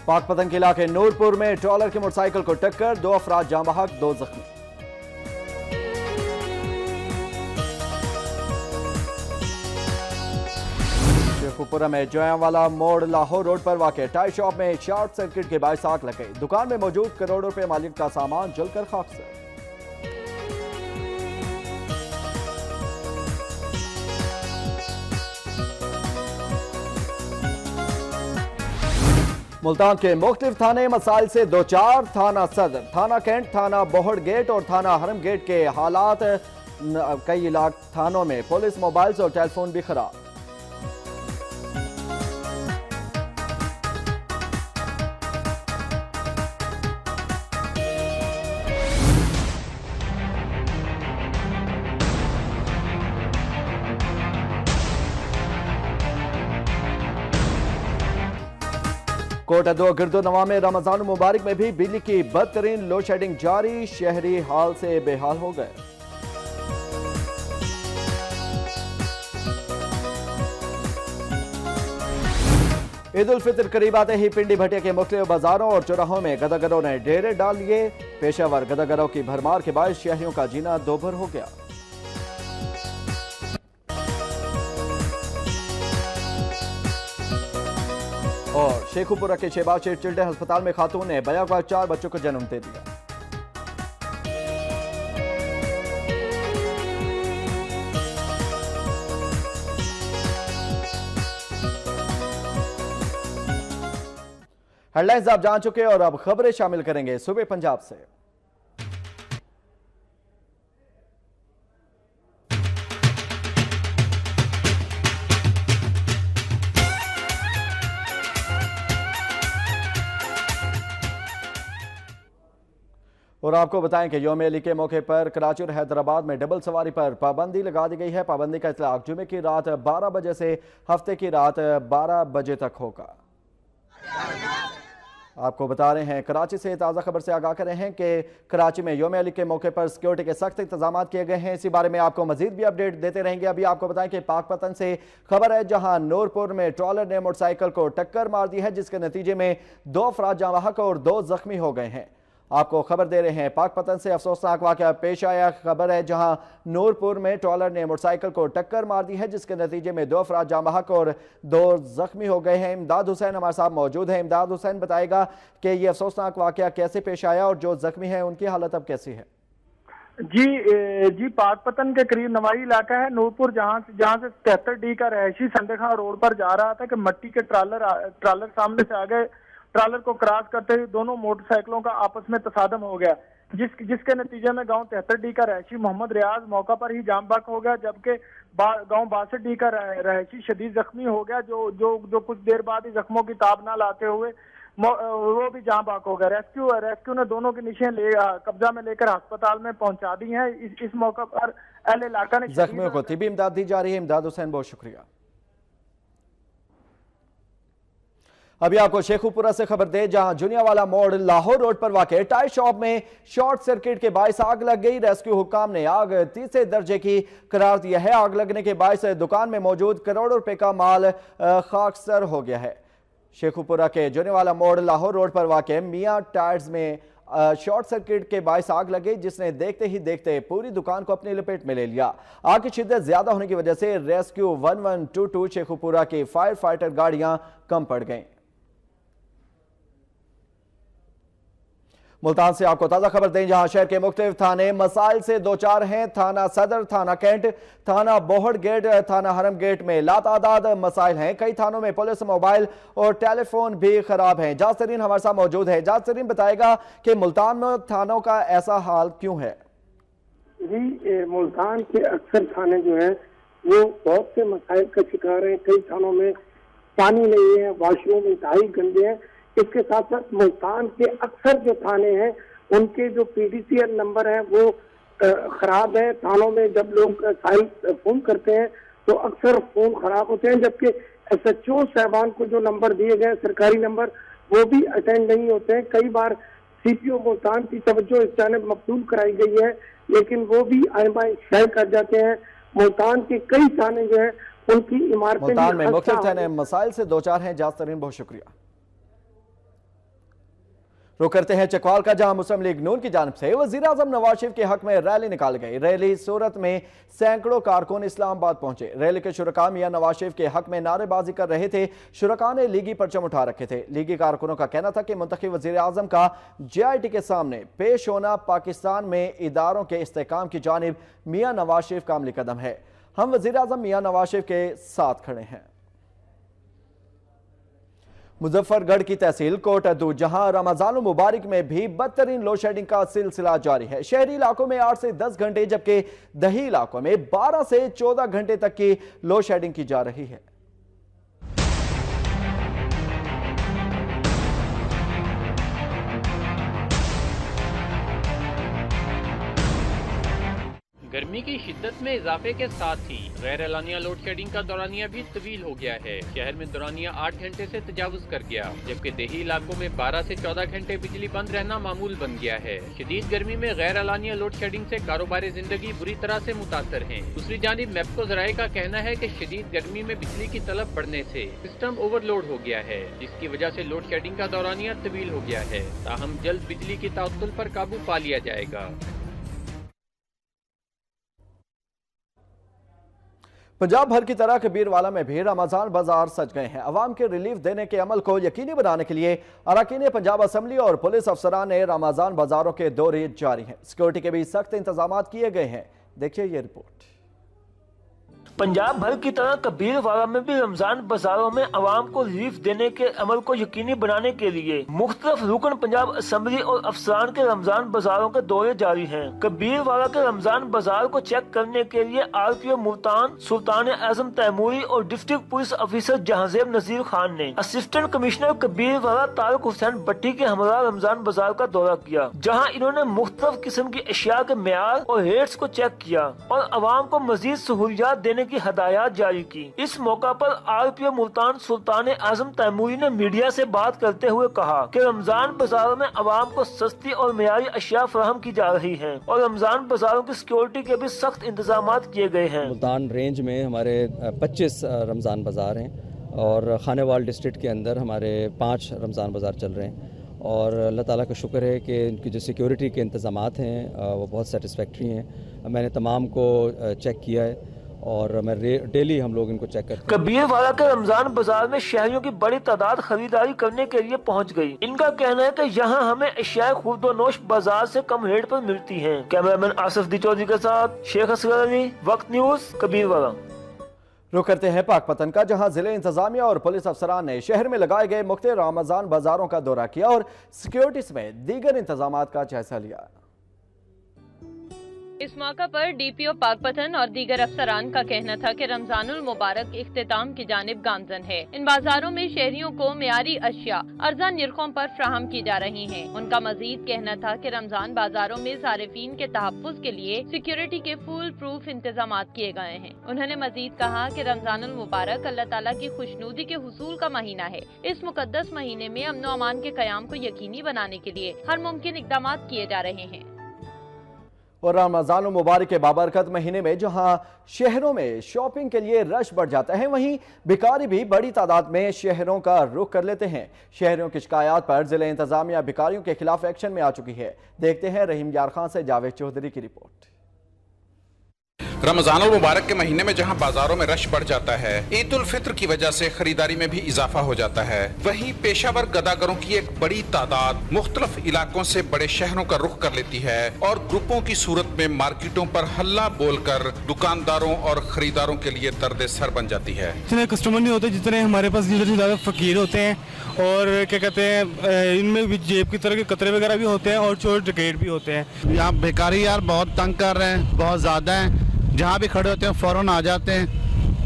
पाक पतंग के इलाके नूरपुर में ट्रॉलर की मोटरसाइकिल को टक्कर, 2 अफराद जाँ बहक, 2 जख्मी। शेखुपुरा में जोयावाला मोड़ लाहौर रोड पर वाक़ टाई शॉप में शॉर्ट सर्किट के बायस आग लग गई। दुकान में मौजूद करोड़ों रुपए मालिक का सामान जलकर खाक से। मुल्तान के मुख्तलिफ थाने मसाइल से दो चार। थाना सदर, थाना कैंट, थाना बोहड़ गेट और थाना हरम गेट के हालात। कई इलाके थानों में पुलिस मोबाइल्स और टेलीफोन भी खराब। कोटा 2 गिरदो नवा में रमजान मुबारक में भी बिजली की बदतरीन लोड शेडिंग जारी। शहरी हाल से बेहाल हो गए। ईद उल फितर करीब आते ही पिंडी भटिया के मुख्तलिफ बाजारों और चौराहों में गदागरों ने डेरे डाल लिए। पेशावर गदागरों की भरमार के बाद शहरियों का जीना दोभर हो गया। और शेखुपुरा के शहबाज शेख चिल्ड्रन अस्पताल में खातून ने बयां 4 बच्चों को जन्म दे दिया। हेडलाइंस आप जान चुके और अब खबरें शामिल करेंगे सुबह पंजाब से। और आपको बताएं कि यौम अली के मौके पर कराची और हैदराबाद में डबल सवारी पर पाबंदी लगा दी गई है। पाबंदी का इतलाक जुमे की रात 12 बजे से हफ्ते की रात 12 बजे तक होगा। आपको बता रहे हैं, कराची से ताज़ा खबर से आगाह कर रहे हैं कि कराची में यौम अली के मौके पर सिक्योरिटी के सख्त इंतजाम किए गए हैं। इसी बारे में आपको मजीद भी अपडेट देते रहेंगे। अभी आपको बताएं कि पाक पतन से खबर है, जहां नूरपुर में ट्रॉलर ने मोटरसाइकिल को टक्कर मार दी है, जिसके नतीजे में 2 अफराद जाँ बहक और 2 जख्मी हो गए हैं। आपको खबर दे रहे हैं, पाक पतन से अफसोसनाक वाक़या पेश आया। खबर है, जहां नूरपुर में ट्रॉलर ने मोटरसाइकिल को टक्कर मार दी है, जिसके नतीजे में 2 अफराद जाँ बहक और 2 जख्मी हो गए हैं। इमदाद हुसैन हमारे साथ मौजूद है। इमदाद हुसैन बताएगा कि यह अफसोसनाक वाक़या कैसे पेश आया और जो जख्मी है उनकी हालत अब कैसी है। जी, पाक पतन के करीब नवाई इलाका है नूरपुर, जहां से 73D का रहायशी संदे खां रोड पर जा रहा था कि मट्टी के ट्रालर सामने से आ गए। ट्रालर को क्रॉस करते हुए दोनों मोटरसाइकिलों का आपस में तसादम हो गया, जिसके नतीजे में गांव 73D का रहायशी मोहम्मद रियाज मौका पर ही जाम बहक हो गया, जबकि गांव 62D का रहायशी शदीद जख्मी हो गया, जो कुछ देर बाद ही जख्मों की ताब ना लाते हुए वो भी जाम बहक हो गया। रेस्क्यू ने दोनों की निशान कब्जा में लेकर अस्पताल में पहुंचा दी है। इस मौके पर अहले इलाका ने जख्मियों को तिबी इमदाद दी जा रही है। इमदाद हुसैन, बहुत शुक्रिया। अभी आपको शेखुपुरा से खबर दे, जहां जुनियावाला मोड़ लाहौर रोड पर वाक़ टाई शॉप में शॉर्ट सर्किट के बायस आग लग गई। रेस्क्यू हुक्काम ने आग तीसरे दर्जे की करार दिया है। आग लगने के बायस दुकान में मौजूद करोड़ों रुपए का माल खाकसर हो गया है। शेखुपुरा के जुनियावाला मोड़ लाहौर रोड पर वाक़ मियां टायर्स में शॉर्ट सर्किट के बायस आग लगी, जिसने देखते ही देखते पूरी दुकान को अपनी लपेट में ले लिया। आग की शिद्दत ज्यादा होने की वजह से रेस्क्यू 1122 शेखुपुरा की फायर फाइटर गाड़ियां कम पड़ गईं। मुल्तान से आपको ताज़ा खबर दें, जहां शहर के मुख्तलिफ थाने मसाइल से दो चार हैं। थाना सदर, थाना कैंट, थाना बोहड़ गेट, थाना हरम गेट में लातादाद मसाइल हैं। कई थानों में पुलिस मोबाइल और टेलीफोन भी खराब हैं। जासरीन हमारे साथ मौजूद है। जासरीन बताएगा कि मुल्तान में थानों का ऐसा हाल क्यों है। जी, मुल्तान के अक्सर थाने जो है वो बहुत से मसाइल का शिकार हैं। कई थानों में पानी नहीं है, वॉशरूम इंतहाई गंदे हैं। इसके साथ साथ मुल्तान के अक्सर जो थाने हैं उनके जो PDCL नंबर हैं वो खराब है। थानों में जब लोग फोन करते हैं तो अक्सर फोन खराब होते हैं, जबकि SHO साहबान को जो नंबर दिए गए सरकारी नंबर वो भी अटेंड नहीं होते हैं। कई बार CPO मुल्तान की तवज्जो इस जानिब मबसूल कराई गई है, लेकिन वो भी आइंदा शय कर जाते हैं। मुल्तान के कई थाने जो है उनकी इमारतें मुल्तान में मुख्तलिफ थाने मसाइल से दो चार हैं। जासरीन, बहुत शुक्रिया। रुक करते हैं चकवाल का, जहां मुस्लिम लीग नून की जानिब से वजीर आजम नवाज शरीफ के हक में रैली निकाली गई। रैली सूरत में सैकड़ों कारकुन इस्लामाबाद पहुंचे। रैली के शुरका मियां नवाज शरीफ के हक में नारेबाजी कर रहे थे। शुरका ने लीगी परचम उठा रखे थे। लीगी कारकुनों का कहना था कि मुंतखब वजीर आजम का JIT के सामने पेश होना पाकिस्तान में इदारों के इस्तेहकाम की जानिब मियां नवाज शरीफ का अमली कदम है। हम वजीर आजम मियां नवाज शरीफ के साथ खड़े हैं। मुजफ्फरगढ़ की तहसील कोटअदू, जहां रमजान मुबारक में भी बदतरीन लोड शेडिंग का सिलसिला जारी है। शहरी इलाकों में 8 से 10 घंटे, जबकि दही इलाकों में 12 से 14 घंटे तक की लोड शेडिंग की जा रही है। गर्मी की शिद्दत में इजाफे के साथ ही गैर एलानिया लोड शेडिंग का दौरानिया भी तवील हो गया है। शहर में दौरानिया 8 घंटे से तजावुज कर गया, जबकि देही इलाकों में 12 से 14 घंटे बिजली बंद रहना मामूल बन गया है। शदीद गर्मी में गैर एलानिया लोड शेडिंग से कारोबारी जिंदगी बुरी तरह से मुतासर है। दूसरी जानिब मैप्को ज़राए का कहना है कि शदीद गर्मी में बिजली की तलब बढ़ने से सिस्टम ओवरलोड हो गया है, जिसकी वजह से लोड शेडिंग का दौरानिया तवील हो गया है। ताहम जल्द बिजली की ताउत्तुल पर काबू पा लिया जाएगा। पंजाब भर की तरह कबीरवाला में भी रमजान बाजार सज गए हैं। अवाम के रिलीफ देने के अमल को यकीनी बनाने के लिए अरकान पंजाब असम्बली और पुलिस अफसरान ने रमजान बाजारों के दौरे जारी हैं। सिक्योरिटी के भी सख्त इंतजाम किए गए हैं। देखिए ये रिपोर्ट। पंजाब भर की तरह कबीरवाला में भी रमजान बाजारों में अवाम को रिलीफ देने के अमल को यकीनी बनाने के लिए मुख्तलिफ रुकन पंजाब असम्बली और अफसरान के रमजान बाजारों के दौरे जारी हैं। कबीरवाला के रमजान बाजार को चेक करने के लिए RPO मुल्तान, सुल्तान आजम तैमूरी और डिस्ट्रिक्ट पुलिस ऑफिसर जहांजेब नजीर खान ने असिस्टेंट कमिश्नर कबीरवाला तारिक हुसैन भट्टी के हमरा रमजान बाजार का दौरा किया, जहाँ इन्होंने मुख्तलिफ किस्म की अशिया के मेयार और रेट्स को चेक किया और अवाम को मजीद सहूलियात देने की हदायत जारी की। इस मौका पर RPO मुल्तान सुल्तान आजम तैमूरी ने मीडिया से बात करते हुए कहा कि रमजान बाजारों में अवाम को सस्ती और मेयारी अशिया फराहम की जा रही हैं और रमजान बाजारों की सिक्योरिटी के भी सख्त इंतजाम किए गए हैं। मुल्तान रेंज में हमारे 25 रमजान बाजार हैं और खानेवाल डिस्ट्रिक्ट के अंदर हमारे 5 रमजान बाजार चल रहे हैं और अल्लाह ताला का शुक्र है कि इनकी जो सिक्योरिटी के इंतजामात हैं वो बहुत सेटिस्फैक्ट्री हैं। मैंने तमाम को चेक किया है और मैं डेली हम लोग इनको चेक करते हैं। कबीरवाला के रमजान बाजार में शहरियों की बड़ी तादाद खरीदारी करने के लिए पहुंच गई। इनका कहना है कि यहाँ हमें अशिया खुर्दोनोश बाजार से कम रेट पर मिलती हैं। कैमरामैन आसिफ दी चौधरी के साथ शेख असगर अली, वक्त न्यूज, कबीरवाला। रुक करते हैं पाकपतन का, जहां जिले इंतजामिया और पुलिस अफसरान ने शहर में लगाए गए मुख्तलिफ रमजान बाजारों का दौरा किया और सिक्योरिटी समेत दीगर इंतजाम का जायजा लिया। इस मौका पर DPO पाकपतन और दीगर अफसरान का कहना था कि रमजानुल मुबारक इख्तिताम की जानिब गामजन है। इन बाजारों में शहरियों को मेयारी अशिया अर्जा निर्खों पर फ्राहम की जा रही हैं। उनका मजीद कहना था कि रमजान बाजारों में सारिफीन के तहफ़्फ़ुज़ के लिए सिक्योरिटी के फुल प्रूफ इंतजाम किए गए हैं। उन्होंने मजीद कहा कि रमजानुल मुबारक अल्लाह ताला की खुशनूदी के हुसूल का महीना है। इस मुकद्दस महीने में अमन व अमान के क़याम को यकीनी बनाने के लिए हर मुमकिन इक़दाम किए जा रहे हैं। और रमजान मुबारक के बाबरकत महीने में जहां शहरों में शॉपिंग के लिए रश बढ़ जाता है, वहीं भिखारी भी बड़ी तादाद में शहरों का रुख कर लेते हैं। शहरियों की शिकायत पर जिले इंतजामिया भिखारियों के खिलाफ एक्शन में आ चुकी है। देखते हैं रहीम यार खान से जावेद चौधरी की रिपोर्ट। रमजान मुबारक के महीने में जहां बाजारों में रश बढ़ जाता है, ईद उल फित्र की वजह से खरीदारी में भी इजाफा हो जाता है, वहीं पेशावर गदागरों की एक बड़ी तादाद मुख्तलिफ इलाकों से बड़े शहरों का रुख कर लेती है और ग्रुपों की सूरत में मार्केटों पर हल्ला बोलकर दुकानदारों और खरीदारों के लिए दर्द सर बन जाती है। इतने कस्टमर नहीं होते जितने हमारे पास ज्यादा फकीर होते हैं और क्या कहते हैं, इनमें भी जेब की तरह के कतरे वगैरह भी होते हैं और चोर डकैत भी होते हैं। यहाँ भिखारी यार बहुत तंग कर रहे हैं, बहुत ज्यादा है। जहाँ भी खड़े होते हैं फौरन आ जाते हैं,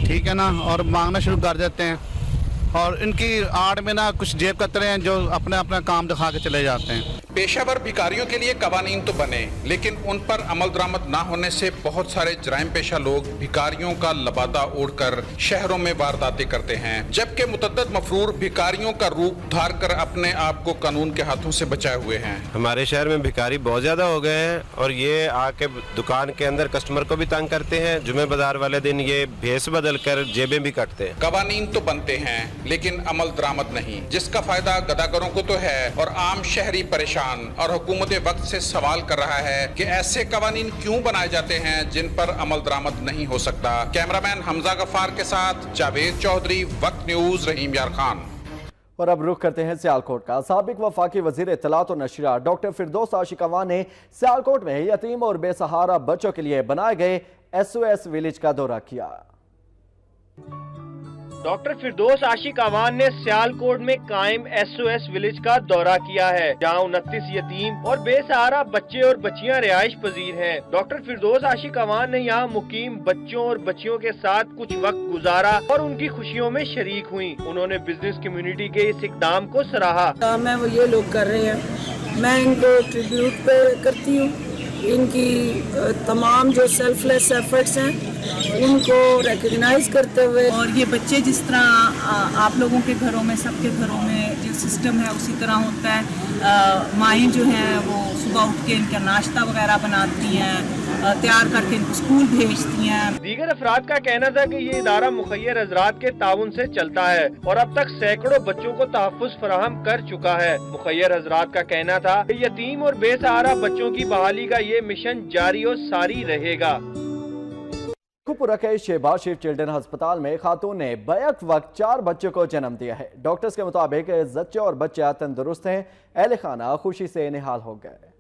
ठीक है ना, और मांगना शुरू कर देते हैं और इनकी आड़ में ना कुछ जेब कतरे हैं जो अपना काम दिखा के चले जाते हैं। पेशावर भिखारियों के लिए कवानीन तो बने, लेकिन उन पर अमल दरामद न होने से बहुत सारे जराइम पेशा लोग भिखारियों का लबादा ओढ़कर शहरों में वारदातें करते हैं, जबकि मुतद्दद मफरूर भिखारियों का रूप धार कर अपने आप को कानून के हाथों से बचाए हुए हैं। हमारे शहर में भिखारी बहुत ज्यादा हो गए हैं और ये आके दुकान के अंदर कस्टमर को भी तंग करते हैं। जुमे बाजार वाले दिन ये भेस बदल कर जेबें भी काटते हैं। कवानीन तो बनते हैं लेकिन अमल दरामद नहीं, जिसका फायदा गदागरों को तो है और आम शहरी परेशान। और हुकूमत वक्त से सवाल कर रहा है कि ऐसे कवानीन क्यों बनाए जाते हैं जिन पर अमल दरामद नहीं हो सकता। कैमरामैन हमजा गफ्फार के साथ जावेद चौधरी, वक्त न्यूज, रहीम यार खान। और अब रुख करते हैं सियालकोट का। साबिक वफाकी वजीर इत्तलात और नशरियात डॉक्टर फिरदौस आशिकवान ने सियालकोट में यतीम और बेसहारा बच्चों के लिए बनाए गए SOS विलेज का दौरा किया। डॉक्टर फिरदौस आशिकवान ने सियालकोट में कायम SOS विलेज का दौरा किया है, जहां 29 यतीम और बेसहारा बच्चे और बच्चियां रिहाइश पजीर हैं। डॉक्टर फिरदौस आशिकवान ने यहां मुकीम बच्चों और बच्चियों के साथ कुछ वक्त गुजारा और उनकी खुशियों में शरीक हुई। उन्होंने बिजनेस कम्युनिटी के इस इकदाम को सराहा। काम है वो ये लोग कर रहे हैं, मैं इनको ट्रिब्यूट पे करती हूँ। इनकी तमाम जो सेल्फलेस एफर्ट्स हैं उनको रिकग्नाइज करते हुए, और ये बच्चे जिस तरह आप लोगों के घरों में, सबके घरों में जो सिस्टम है उसी तरह होता है। माएँ जो हैं वो सुबह उठ के इनका नाश्ता वगैरह बनाती हैं, तैयार करके इनको स्कूल भेजती हैं। दीगर अफराद का कहना था कि ये इदारा मुखय्यर हजरात के ताउन से चलता है और अब तक सैकड़ों बच्चों को तहफ़्फ़ुज़ फराहम कर चुका है। मुखय्यर हजरात का कहना था कि यतीम और बेसहारा बच्चों की बहाली का ये मिशन जारी और सारी रहेगा। शेखुपुरा के शहबाज शरीफ चिल्ड्रन अस्पताल में खातून ने बैक वक्त 4 बच्चों को जन्म दिया है। डॉक्टर्स के मुताबिक बच्चे और बच्चा तंदुरुस्त हैं। अहले खाना खुशी से निहाल हो गए।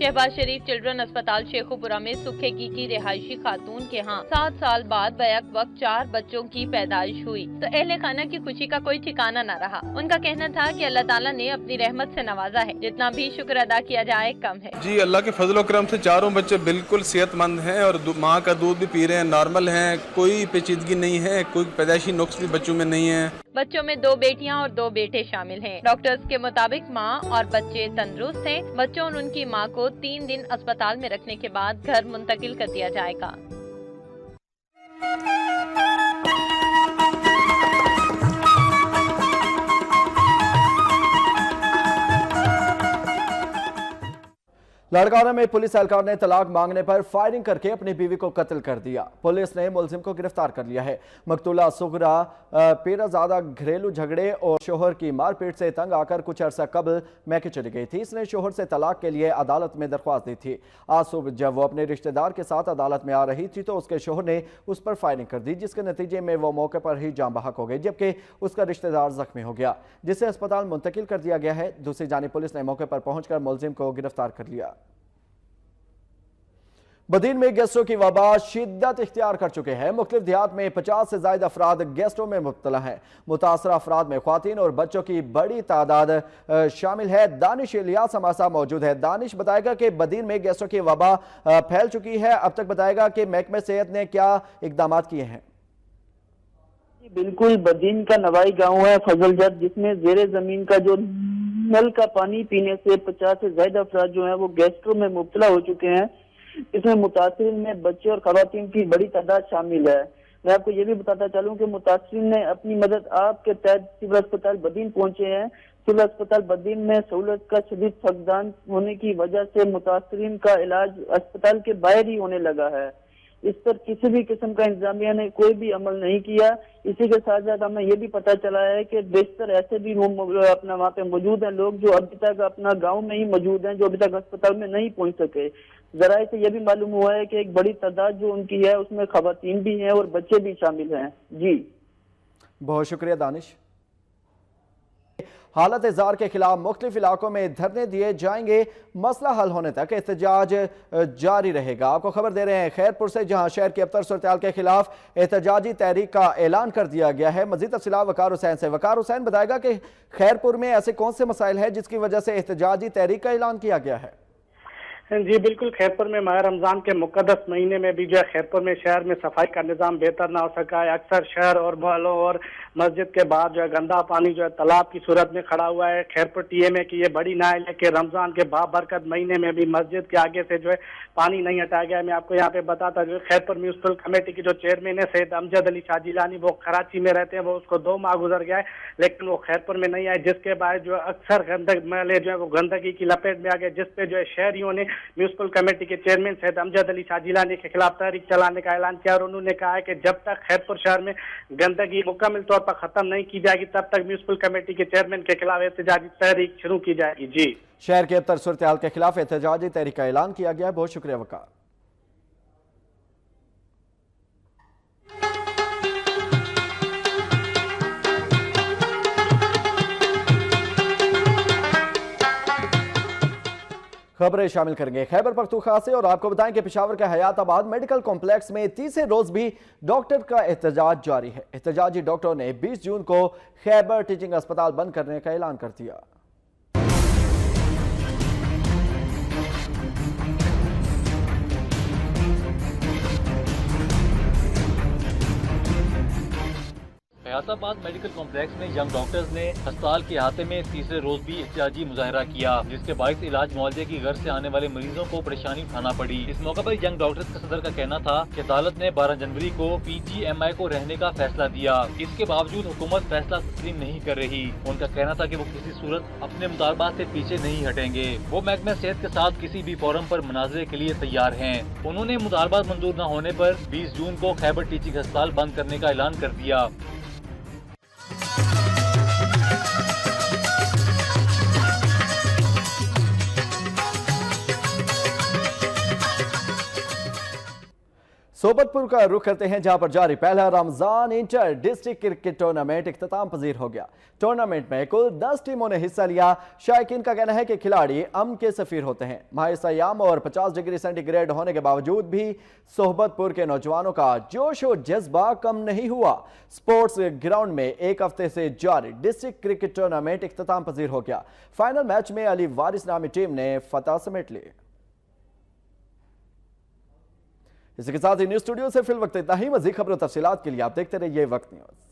शहबाज शरीफ चिल्ड्रन अस्पताल शेखुपुरा में सुखेगी की रिहायशी खातून के यहाँ 7 साल बाद बैक वक्त 4 बच्चों की पैदाइश हुई तो अहले खाना की खुशी का कोई ठिकाना न रहा। उनका कहना था कि अल्लाह ताला ने अपनी रहमत से नवाजा है, जितना भी शुक्र अदा किया जाए कम है। जी अल्लाह के फजल करम से चारों बच्चे बिल्कुल सेहतमंद हैं और माँ का दूध भी पी रहे हैं, नॉर्मल हैं, कोई पेचीदगी नहीं है, कोई पैदाइशी नुक्स भी बच्चों में नहीं है। बच्चों में 2 बेटियां और 2 बेटे शामिल हैं। डॉक्टर्स के मुताबिक मां और बच्चे तंदुरुस्त हैं। बच्चों और उनकी मां को 3 दिन अस्पताल में रखने के बाद घर मुंतकिल कर दिया जाएगा। लड़काना में पुलिस एहलकार ने तलाक मांगने पर फायरिंग करके अपनी बीवी को कत्ल कर दिया। पुलिस ने मुलजिम को गिरफ्तार कर लिया है। मकतूला सुगरा पीराजादा घरेलू झगड़े और शोहर की मारपीट से तंग आकर कुछ अरसा कबल मैके चली गई थी। इसने शोहर से तलाक के लिए अदालत में दरख्वास्त दी थी। आज सुबह जब वो अपने रिश्तेदार के साथ अदालत में आ रही थी तो उसके शोहर ने उस पर फायरिंग कर दी, जिसके नतीजे में वो मौके पर ही जान बहक हो गई, जबकि उसका रिश्तेदार जख्मी हो गया, जिसे अस्पताल मुंतकिल कर दिया गया है। दूसरी जानिब पुलिस ने मौके पर पहुंचकर मुलजिम को गिरफ्तार कर लिया। बदीन में गैस्ट्रो की वबा शिद्दत इख्तियार कर चुके हैं। मुख्तलिफ देहात में 50 से ज्यादा अफराद गैस्ट्रो में मुब्तला हैं। मुतासरा अफराद में ख्वातीन और बच्चों की बड़ी तादाद शामिल है। दानिश इलियास हमारे साथ मौजूद है। दानिश बताएगा कि बदीन में गैस्ट्रो की वबा फैल चुकी है। अब तक बताएगा कि महकमे सेहत ने क्या इकदाम किए हैं। बिल्कुल, बदीन का नवाई गांव है फजलजद, जिसमें जेरे जमीन का जो नल का पानी पीने से 50 से ज्यादा अफराद जो है वो गैस्ट्रो में मुब्तला हो चुके हैं। इसमें मुतासिरीन में बच्चे और खवातीन की बड़ी तादाद शामिल है। मैं आपको ये भी बताता चलूं कि मुतासिरीन ने अपनी मदद आपके तहत सिविल अस्पताल बदीन पहुंचे हैं। सिविल अस्पताल बदीन में सहूलत का शदीद फकदान होने की वजह से मुतासिरीन का इलाज अस्पताल के बाहर ही होने लगा है। इस पर किसी भी किस्म का इंतजामिया ने कोई भी अमल नहीं किया। इसी के साथ साथ हमें ये भी पता चला है कि बेशतर ऐसे भी अपना वहाँ पे मौजूद हैं लोग जो अभी तक अपना गांव में ही मौजूद हैं, जो अभी तक अस्पताल में नहीं पहुंच सके। जराये से यह भी मालूम हुआ है कि एक बड़ी तादाद जो उनकी है उसमें खवातीन भी हैं और बच्चे भी शामिल हैं। जी बहुत शुक्रिया दानिश। हालत इज़ार के खिलाफ मुख्तलिफ इलाकों में धरने दिए जाएंगे। मसला हल होने तक एहतजाज जारी रहेगा। आपको खबर दे रहे हैं खैरपुर से, जहां शहर की अबतर सूरत के खिलाफ एहतजाजी तहरीक का ऐलान कर दिया गया है। मजीद तफसीलात वकार हुसैन से। वकार हुसैन बताएगा कि खैरपुर में ऐसे कौन से मसाइल हैं जिसकी वजह से एहतजाजी तहरीक का ऐलान किया गया है। जी बिल्कुल, खैरपुर में माह रमजान के मुकद्दस महीने में भी जो है खैरपुर में शहर में सफाई का निज़ाम बेहतर ना हो सका है। अक्सर शहर और मोहल्लों और मस्जिद के बाद जो है गंदा पानी जो है तालाब की सूरत में खड़ा हुआ है। खैरपुर टीएमए की ये बड़ी नाइल है कि रमजान के बाबरकत महीने में भी मस्जिद के आगे से जो है पानी नहीं हटाया गया। मैं आपको यहाँ पे बताता जो खैरपुर म्यूनसिपल कमेटी की जो चेयरमैन है सैयद अमजद अली शाह जिलानी, वो कराची में रहते हैं, वो उसको 2 माह गुजर गया है लेकिन वो खैरपुर में नहीं आए, जिसके बाद जो अक्सर मैले जो है वो गंदगी की लपेट में आ गए, जिसपे जो है शहरियों ने म्यूनसिपल कमेटी के चेयरमैन सैयद अमजद अली शाह जिलानी के खिलाफ तहरीक चलाने का ऐलान किया और उन्होंने कहा है कि जब तक खैरपुर शहर में गंदगी मुकम्मल तौर पर खत्म नहीं की जाएगी तब तक म्यूनसिपल कमेटी के चेयरमैन के खिलाफ एहतजाजी तहरीक शुरू की जाएगी। जी, शहर के अबतर सूरत हाल के खिलाफ एहतजाजी तहरीक का ऐलान किया गया है। बहुत शुक्रिया वकार। खबरें शामिल करेंगे खैबर पख्तूनख्वा से और आपको बताएं कि पेशावर के हयाताबाद मेडिकल कॉम्प्लेक्स में तीसरे रोज भी डॉक्टर का एहतजाज जारी है। एहतजाजी डॉक्टरों ने 20 जून को खैबर टीचिंग अस्पताल बंद करने का ऐलान कर दिया। हयाताबाद मेडिकल कॉम्प्लेक्स में यंग डॉक्टर्स ने अस्पताल के अहाते में तीसरे रोज भी एहतजाजी मुजाहरा किया, जिसके बायस इलाज मुआवजे की गर्ज से आने वाले मरीजों को परेशानी उठाना पड़ी। इस मौके पर यंग डॉक्टर्स का सदर का कहना था कि अदालत ने 12 जनवरी को PGMI को रहने का फैसला दिया, इसके बावजूद हुकूमत फैसला तस्लीम नहीं कर रही। उनका कहना था कि वो किसी सूरत अपने मुतालबात से पीछे नहीं हटेंगे। वो महकमा सेहत के साथ किसी भी फोरम पर मुनाजरे के लिए तैयार हैं। उन्होंने मुतालबात मंजूर न होने पर 20 जून को खैबर टीचिंग अस्पताल बंद करने का ऐलान कर दिया। सोबतपुर का रुख करते हैं जहां पर जारी पहला Ramzan inter district cricket tournament इख्तिताम पजीर हो गया। टूर्नामेंट में कुल 10 टीमों ने हिस्सा लिया। शायकीन का कहना है कि खिलाड़ी अमन के सफीर होते हैं। माह सयाम और 50 डिग्री सेंटीग्रेड होने के बावजूद भी सोहबतपुर के नौजवानों का जोश और जज्बा कम नहीं हुआ। स्पोर्ट्स ग्राउंड में एक हफ्ते से जारी डिस्ट्रिक्ट क्रिकेट टूर्नामेंट इख्तिताम पजीर हो गया। फाइनल मैच में अली वारिस नामी टीम ने फतह समेट ली। इसी के साथ ही न्यूज स्टूडियो से फिल वक्त इतना ही। मजीद खबरों तफसीलात के लिए आप देखते रहिए वक्त न्यूज।